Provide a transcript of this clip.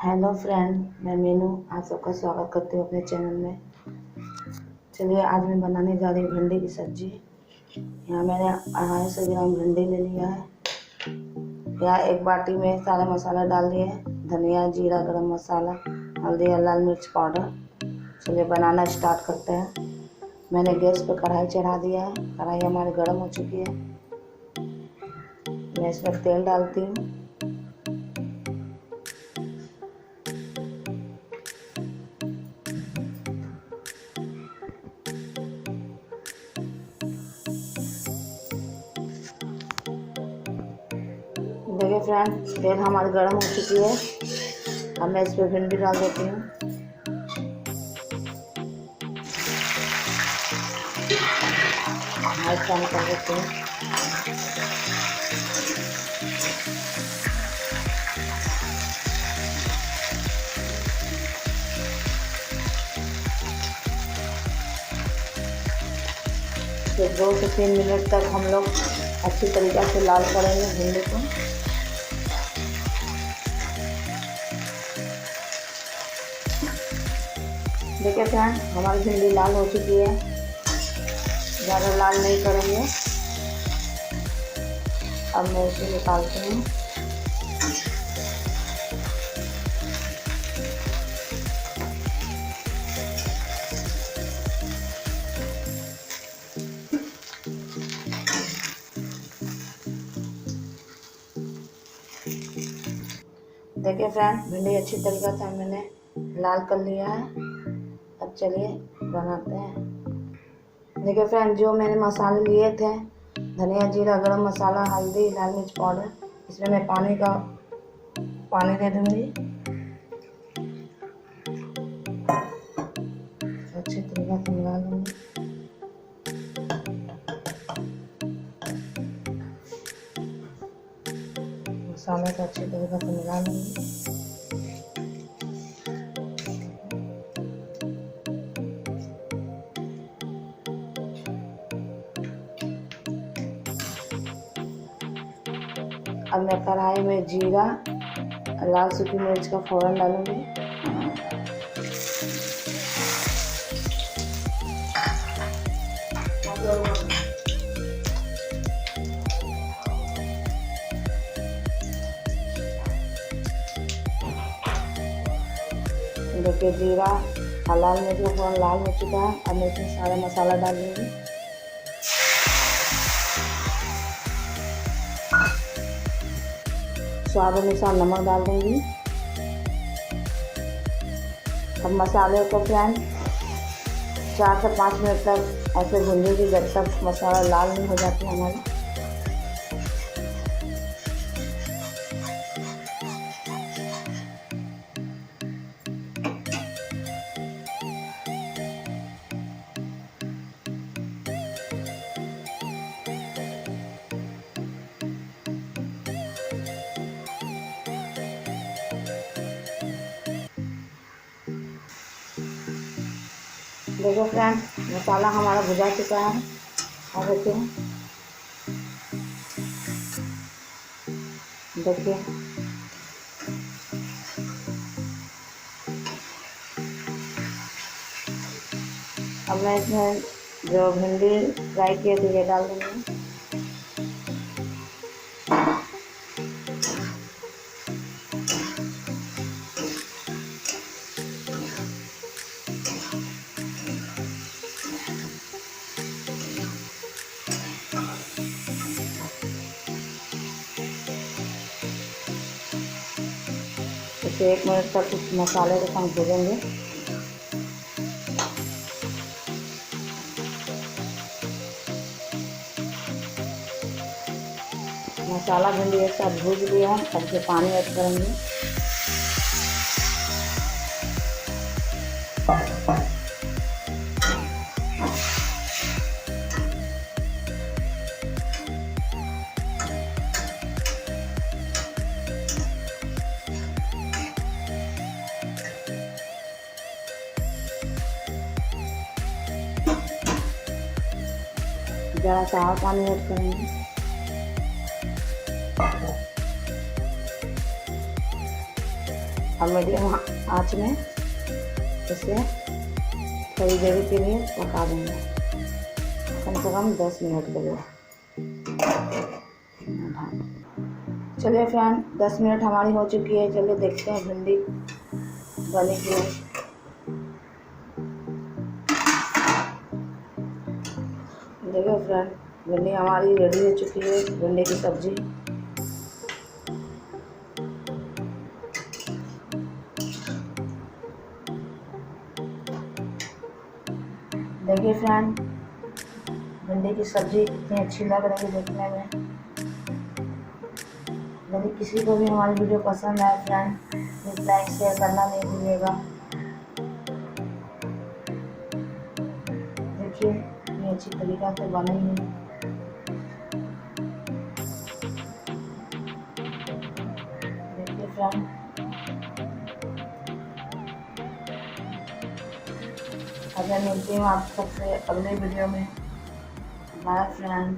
Hello friend, मैं मीनू। आप सबका स्वागत करती हूँ अपने चैनल में। चलिए, आज मैं बनाने जा रही हूँ भिंडी की सब्जी। यहाँ मैंने 250 ग्राम भिंडी ले लिया है। यहाँ एक बाटी में सारे मसाला डाल दिए हैं, धनिया, जीरा, गरम मसाला, हल्दी और लाल मिर्च पाउडर। चलिए बनाना स्टार्ट करते हैं। मैंने गैस पर कढ़ाई चढ़ा दिया है। कढ़ाई हमारी गर्म हो चुकी है। मैं इसमें तेल डालती हूँ। देखिए फ्रेंड, तेल हमारी गर्म हो चुकी है। अब मैं इस पर भिंडी डाल देती हूँ। हाई फ्लेम कर देती हूँ। फिर 2 से 3 मिनट तक हम लोग अच्छी तरीक़े से लाल करेंगे भिंडी को। देखिए फ्रेंड, हमारी भिंडी लाल हो चुकी है। ज़्यादा लाल नहीं करेंगे। अब मैं इसे निकालती हूँ। देखिए फ्रेंड, भिंडी अच्छी तरीक़े से मैंने लाल कर लिया है। अब चलिए बनाते हैं। देखिए फ्रेंड, जो मैंने मसाले लिए थे, धनिया, जीरा, गरम मसाला, हल्दी, लाल मिर्च पाउडर, इसमें मैं पानी दे दूँगी। अच्छी तरीक़े से मिला लूँगी। मसाले को अच्छी तरीक़े से मिला लूँगी। अब मैं कढ़ाई में जीरा, लाल सूखी मिर्च का फ़ौरन डालूँगी। देखिए, जीरा और लाल मिर्च का फ़ौरन लाल हो चुका है। अब मैं इसमें सारा मसाला डालूँगी। स्वाद अनुसार नमक डाल दूँगी। अब मसाले को फ्रेंड 4 से 5 मिनट तक ऐसे भूंजूंगी जब तक मसाला लाल नहीं हो जाती हमारी। देखो फ्रेंड, मसाला हमारा भुजा चुका है। अब देखिए अब मैं इसमें जो भिंडी फ्राई किए थे ये डाल दूँगी। इसे 1 मिनट तक इस मसाले के संग भूजेंगे। मसाला भिंडी एक साथ भूज लिया है। अब इसे पानी ऐड करेंगे। ज़रा सा और पानी ऐड करेंगे। और मीडियम आँच में इसे थोड़ी देर के लिए पका देंगे, कम से कम 10 मिनट लगेगा। चलिए फ्रेंड, 10 मिनट हमारी हो चुकी है। चलिए देखते हैं भिंडी बनी की नहीं। देखिए फ्रेंड, भिंडी हमारी रेडी हो चुकी है, भिंडी की सब्जी। देखिए फ्रेंड, भिंडी की सब्जी कितनी अच्छी लग रही है देखने में। यदि किसी को भी हमारी वीडियो पसंद आए फ्रेंड, प्लीज़ लाइक शेयर करना नहीं भूलिएगा। देखिए कितनी अच्छी तरीक़ा से बनी है। देखिए फ्रेंड, अब मैं मिलती हूँ आप सबसे अगले वीडियो में। Bye friend.